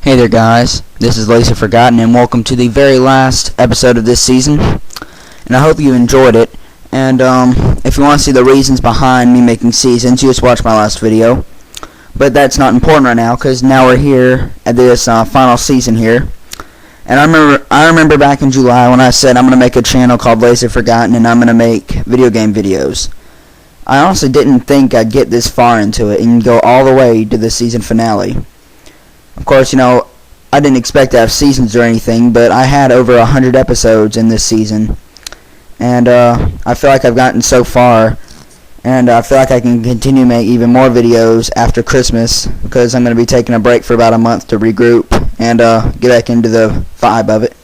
Hey there guys, this is LazerForgotten and welcome to the very last episode of this season, and I hope you enjoyed it. And if you want to see the reasons behind me making seasons, you just watch my last video. But that's not important right now, because now we're here at this final season here. And I remember back in July when I said I'm going to make a channel called LazerForgotten and I'm going to make video game videos. I honestly didn't think I'd get this far into it and go all the way to the season finale. Of course, I didn't expect to have seasons or anything, but I had over 100 episodes in this season. And I feel like I've gotten so far, and I feel like I can continue to make even more videos after Christmas, because I'm going to be taking a break for about a month to regroup and get back into the vibe of it.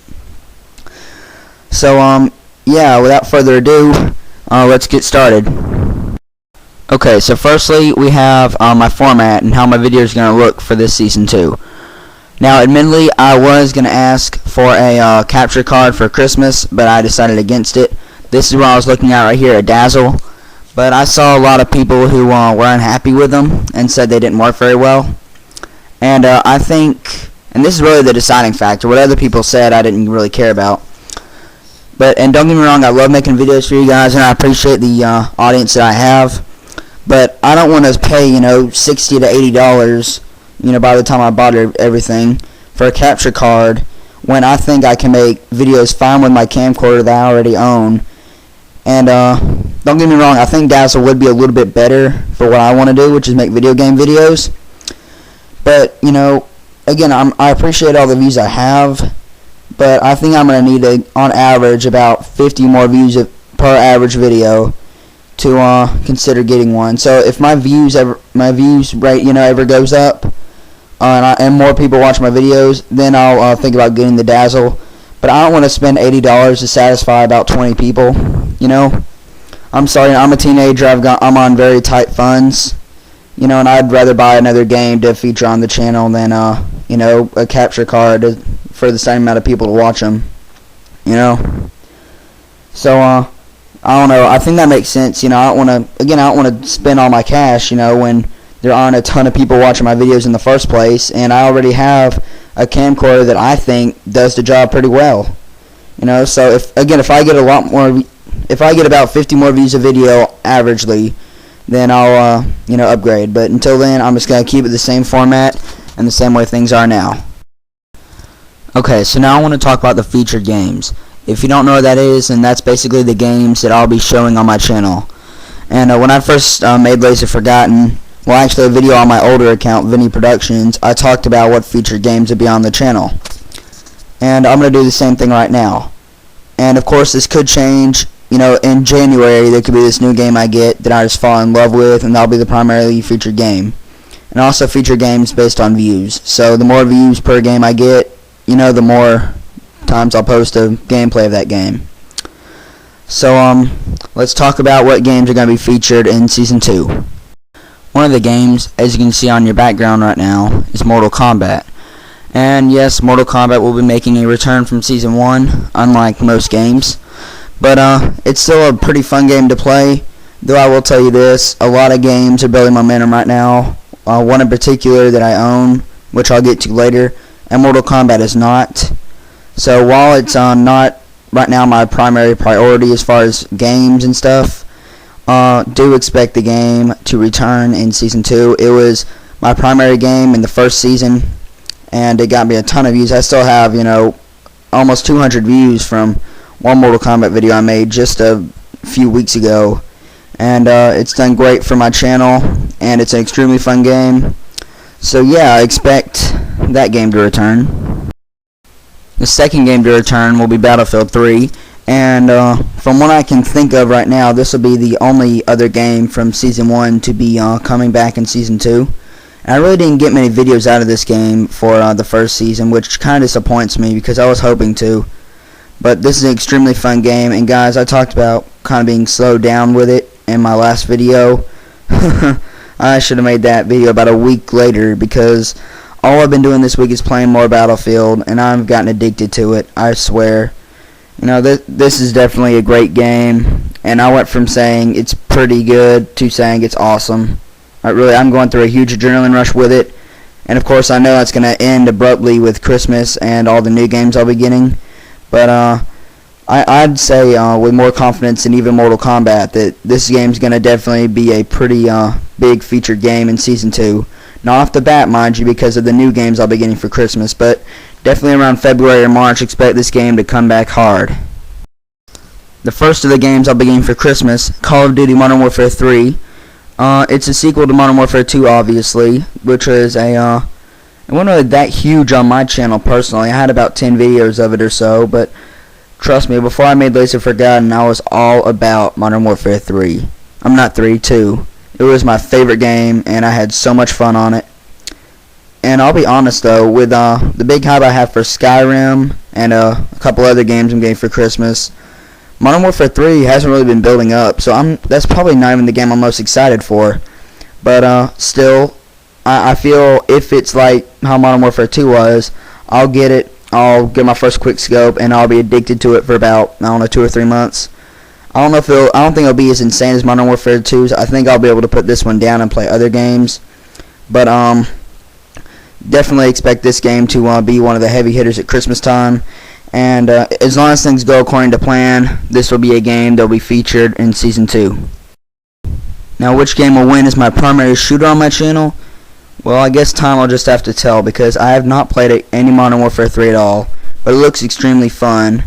So, yeah, without further ado, let's get started. Okay, so firstly, we have my format and how my video is going to look for this season 2. Now, admittedly, I was going to ask for a capture card for Christmas, but I decided against it. This is what I was looking at right here, a Dazzle. But I saw a lot of people who were unhappy with them and said they didn't work very well. And I think, and this is really the deciding factor, what other people said I didn't really care about. And don't get me wrong, I love making videos for you guys, and I appreciate the audience that I have. But I don't want to pay, $60 to $80, by the time I bought everything for a capture card, when I think I can make videos fine with my camcorder that I already own. And don't get me wrong, I think Dazzle would be a little bit better for what I want to do, which is make video game videos. But, again, I appreciate all the views I have, but I think I'm going to need, on average, about 50 more views per average video to consider getting one. So if my views rate ever goes up, and more people watch my videos, then I'll think about getting the Dazzle. But I don't want to spend $80 to satisfy about 20 people. I'm sorry, I'm a teenager. I'm on very tight funds. And I'd rather buy another game to feature on the channel than a capture card for the same amount of people to watch them. So I don't know. I think that makes sense. I don't want to spend all my cash, when there aren't a ton of people watching my videos in the first place, and I already have a camcorder that I think does the job pretty well. So if I get about 50 more views a video averagely, then I'll upgrade. But until then, I'm just gonna keep it the same format and the same way things are now. Okay, so now I want to talk about the featured games. If you don't know what that is, then that's basically the games that I'll be showing on my channel. And when I first made LazerForgotten, well, actually a video on my older account, Vinny Productions, I talked about what featured games would be on the channel. And I'm going to do the same thing right now. And of course, this could change. In January, there could be this new game I get that I just fall in love with, and that'll be the primarily featured game. And also feature games based on views. So the more views per game I get, the more times I'll post a gameplay of that game. So let's talk about what games are going to be featured in Season 2. One of the games, as you can see on your background right now, is Mortal Kombat. And yes, Mortal Kombat will be making a return from Season 1, unlike most games. But it's still a pretty fun game to play, though I will tell you this, a lot of games are building momentum right now. One in particular that I own, which I'll get to later, and Mortal Kombat is not. So while it's not right now my primary priority as far as games and stuff, do expect the game to return in Season 2. It was my primary game in the first season, and it got me a ton of views. I still have, almost 200 views from one Mortal Kombat video I made just a few weeks ago. And it's done great for my channel, and it's an extremely fun game. So yeah, I expect that game to return. The second game to return will be Battlefield 3, and from what I can think of right now, this will be the only other game from Season 1 to be coming back in Season 2. And I really didn't get many videos out of this game for the first season, which kind of disappoints me because I was hoping to. But this is an extremely fun game, and guys, I talked about kind of being slowed down with it in my last video. I should have made that video about a week later, because all I've been doing this week is playing more Battlefield, and I've gotten addicted to it, I swear. This is definitely a great game, and I went from saying it's pretty good to saying it's awesome. I'm going through a huge adrenaline rush with it, And of course, I know that's going to end abruptly with Christmas and all the new games I'll be getting. But I'd say with more confidence than even Mortal Kombat that this game's going to definitely be a pretty big featured game in Season 2. Not off the bat, mind you, because of the new games I'll be getting for Christmas, but definitely around February or March, expect this game to come back hard. The first of the games I'll be getting for Christmas, Call of Duty Modern Warfare 3. It's a sequel to Modern Warfare 2, obviously, which is it wasn't really that huge on my channel personally. I had about 10 videos of it or so, but trust me, before I made LazerForgotten, I was all about Modern Warfare 3. I'm not 3, 2. It was my favorite game, and I had so much fun on it. And I'll be honest, though, with the big hype I have for Skyrim and a couple other games I'm getting for Christmas, Modern Warfare 3 hasn't really been building up, so that's probably not even the game I'm most excited for. But still, I feel if it's like how Modern Warfare 2 was, I'll get it. I'll get my first quick scope, and I'll be addicted to it for about, 2 or 3 months. I don't think it'll be as insane as Modern Warfare 2's. I think I'll be able to put this one down and play other games. But definitely expect this game to be one of the heavy hitters at Christmas time. And as long as things go according to plan, this will be a game that will be featured in Season 2. Now, which game will win as my primary shooter on my channel? Well, I guess time will just have to tell, because I have not played any Modern Warfare 3 at all, but it looks extremely fun.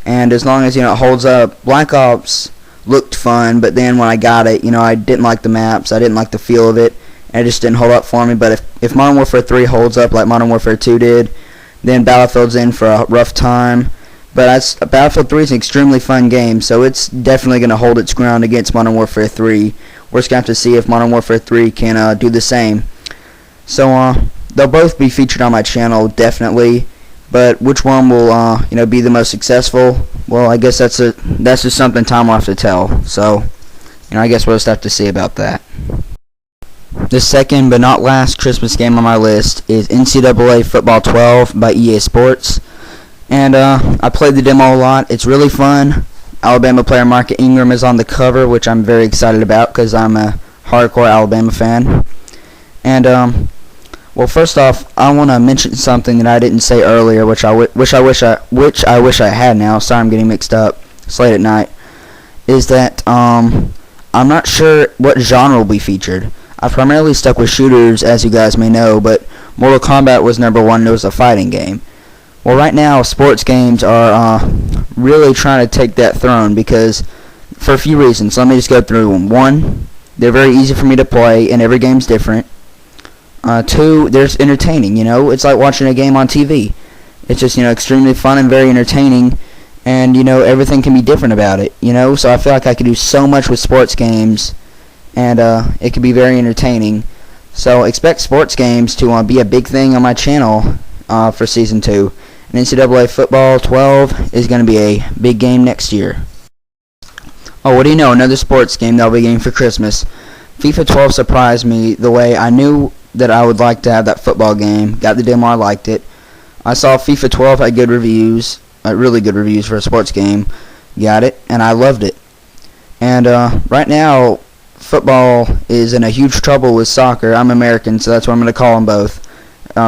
And as long as, it holds up, Black Ops looked fun, but then when I got it, I didn't like the maps, I didn't like the feel of it, and it just didn't hold up for me. But if Modern Warfare 3 holds up like Modern Warfare 2 did, then Battlefield's in for a rough time. But Battlefield 3 is an extremely fun game, so it's definitely going to hold its ground against Modern Warfare 3. We're just going to have to see if Modern Warfare 3 can do the same. So they'll both be featured on my channel, definitely. But which one will be the most successful? Well, I guess that's just something time will have to tell. So I guess we'll just have to see about that. The second but not last Christmas game on my list is NCAA Football 12 by EA Sports. And I played the demo a lot. It's really fun. Alabama player Mark Ingram is on the cover, which I'm very excited about because I'm a hardcore Alabama fan. And well, first off, I want to mention something that I didn't say earlier, which I wish I had now. Sorry, I'm getting mixed up. It's late at night. Is that I'm not sure what genre will be featured. I've primarily stuck with shooters, as you guys may know, but Mortal Kombat was number one. It was a fighting game. Well, right now, sports games are really trying to take that throne because for a few reasons. Let me just go through them. One, they're very easy for me to play, and every game's different. Two, there's entertaining. It's like watching a game on TV. It's just extremely fun and very entertaining, and everything can be different about it. So I feel like I could do so much with sports games. And it can be very entertaining. So expect sports games to be a big thing on my channel for Season 2. And NCAA Football 12 is going to be a big game next year. Oh, what do you know? Another sports game that I'll be getting for Christmas. FIFA 12 surprised me the way I knew that I would like to have that football game. Got the demo, I liked it. I saw FIFA 12 had good reviews, really good reviews for a sports game. Got it, and I loved it. And right now, football is in a huge trouble with soccer. I'm American, so that's what I'm going to call them both,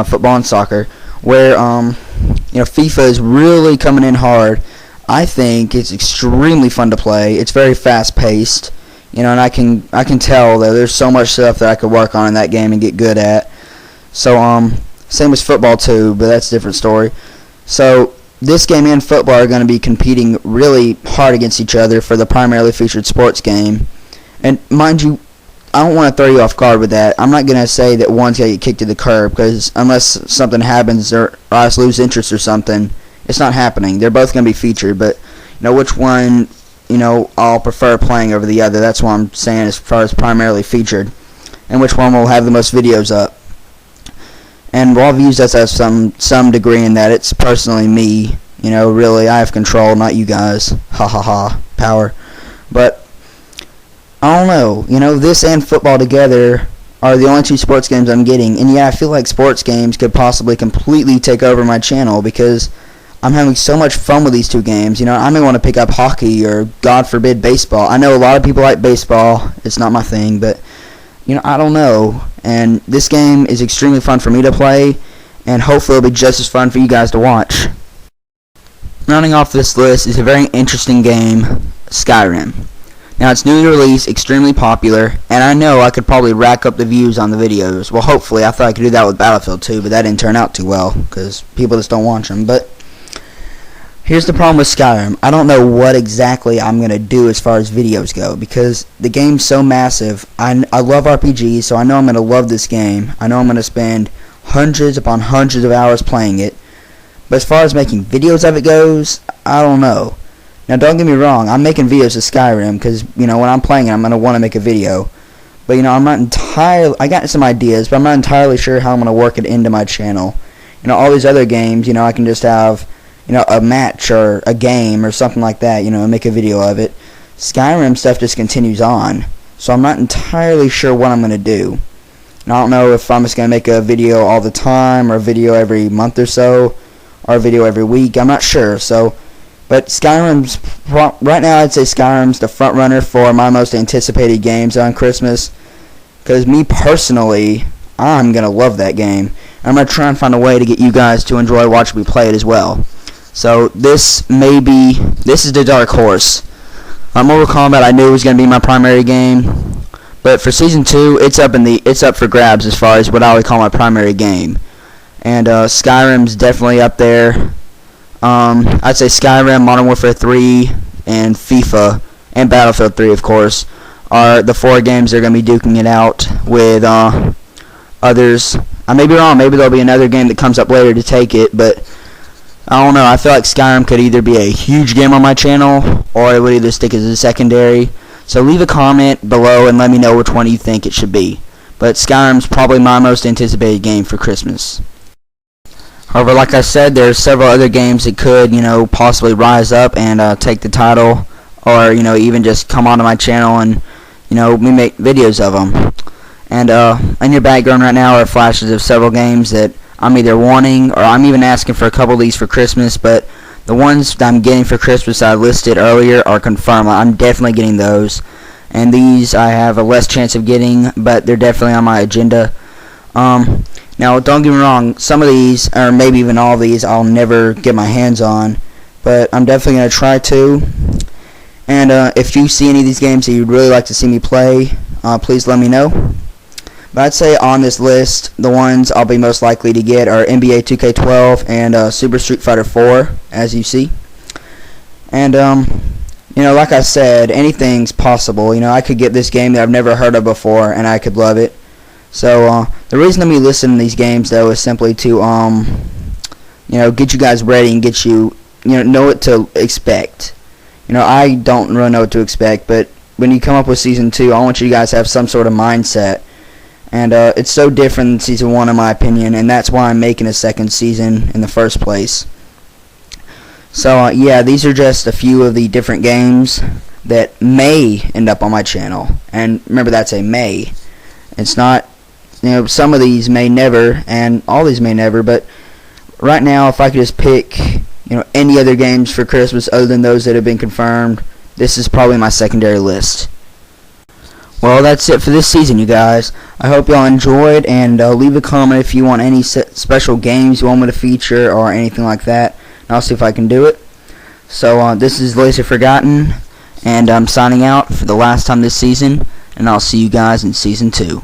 football and soccer, where FIFA is really coming in hard. I think it's extremely fun to play. It's very fast-paced, and I can tell that there's so much stuff that I could work on in that game and get good at. So same as football too, but that's a different story. So this game and football are going to be competing really hard against each other for the primarily featured sports game. And mind you, I don't want to throw you off guard with that. I'm not going to say that one's going to get kicked to the curb, because unless something happens or I just lose interest or something, it's not happening. They're both going to be featured, but which one I'll prefer playing over the other. That's what I'm saying as far as primarily featured, and which one will have the most videos up. And well, I've used that as some degree in that it's personally me. Really, I have control, not you guys. Ha ha ha, power. But I don't know. This and football together are the only two sports games I'm getting. And yeah, I feel like sports games could possibly completely take over my channel because I'm having so much fun with these two games. I may want to pick up hockey or, God forbid, baseball. I know a lot of people like baseball. It's not my thing, but, I don't know. And this game is extremely fun for me to play, and hopefully it'll be just as fun for you guys to watch. Rounding off this list is a very interesting game, Skyrim. Now, it's newly released, extremely popular, and I know I could probably rack up the views on the videos. Well, hopefully. I thought I could do that with Battlefield 2, but that didn't turn out too well, because people just don't watch them. But here's the problem with Skyrim. I don't know what exactly I'm going to do as far as videos go, because the game's so massive. I love RPGs, so I know I'm going to love this game. I know I'm going to spend hundreds upon hundreds of hours playing it. But as far as making videos of it goes, I don't know. Now, don't get me wrong, I'm making videos of Skyrim because, when I'm playing it, I'm going to want to make a video. But, I'm not entirely, I got some ideas, but I'm not entirely sure how I'm going to work it into my channel. All these other games, I can just have, a match or a game or something like that, and make a video of it. Skyrim stuff just continues on. So I'm not entirely sure what I'm going to do. And I don't know if I'm just going to make a video all the time or a video every month or so or a video every week. I'm not sure. But Skyrim's, right now I'd say Skyrim's the front runner for my most anticipated games on Christmas. Because me personally, I'm going to love that game. I'm going to try and find a way to get you guys to enjoy watching me play it as well. So this is the dark horse. Mortal Kombat I knew was going to be my primary game. But for Season 2, it's up for grabs as far as what I would call my primary game. And Skyrim's definitely up there. I'd say Skyrim, Modern Warfare 3, and FIFA, and Battlefield 3, of course, are the 4 games that are going to be duking it out with others. I may be wrong. Maybe there'll be another game that comes up later to take it, but I don't know. I feel like Skyrim could either be a huge game on my channel, or it would either stick as a secondary. So leave a comment below and let me know which one you think it should be. But Skyrim's probably my most anticipated game for Christmas. However, like I said, there's several other games that could, possibly rise up and take the title, or, even just come onto my channel and, me make videos of them. And in your background right now are flashes of several games that I'm either wanting, or I'm even asking for a couple of these for Christmas, but the ones that I'm getting for Christmas I listed earlier are confirmed. I'm definitely getting those. And these I have a less chance of getting, but they're definitely on my agenda. Now, don't get me wrong, some of these, or maybe even all of these, I'll never get my hands on, but I'm definitely going to try to. And if you see any of these games that you'd really like to see me play, please let me know. But I'd say on this list, the ones I'll be most likely to get are NBA 2K12 and Super Street Fighter 4, as you see. And, like I said, anything's possible. I could get this game that I've never heard of before, and I could love it. So, the reason I'm listening to these games, though, is simply to, get you guys ready and get you, know what to expect. I don't really know what to expect, but when you come up with Season 2, I want you guys to have some sort of mindset. And, it's so different than Season 1, in my opinion, and that's why I'm making a second season in the first place. So, yeah, these are just a few of the different games that may end up on my channel. And remember, that's a may. It's not... some of these may never, and all these may never, but right now, if I could just pick, any other games for Christmas other than those that have been confirmed, this is probably my secondary list. Well, that's it for this season, you guys. I hope y'all enjoyed, and leave a comment if you want any special games you want me to feature or anything like that, and I'll see if I can do it. So, this is LazerForgotten, and I'm signing out for the last time this season, and I'll see you guys in Season 2.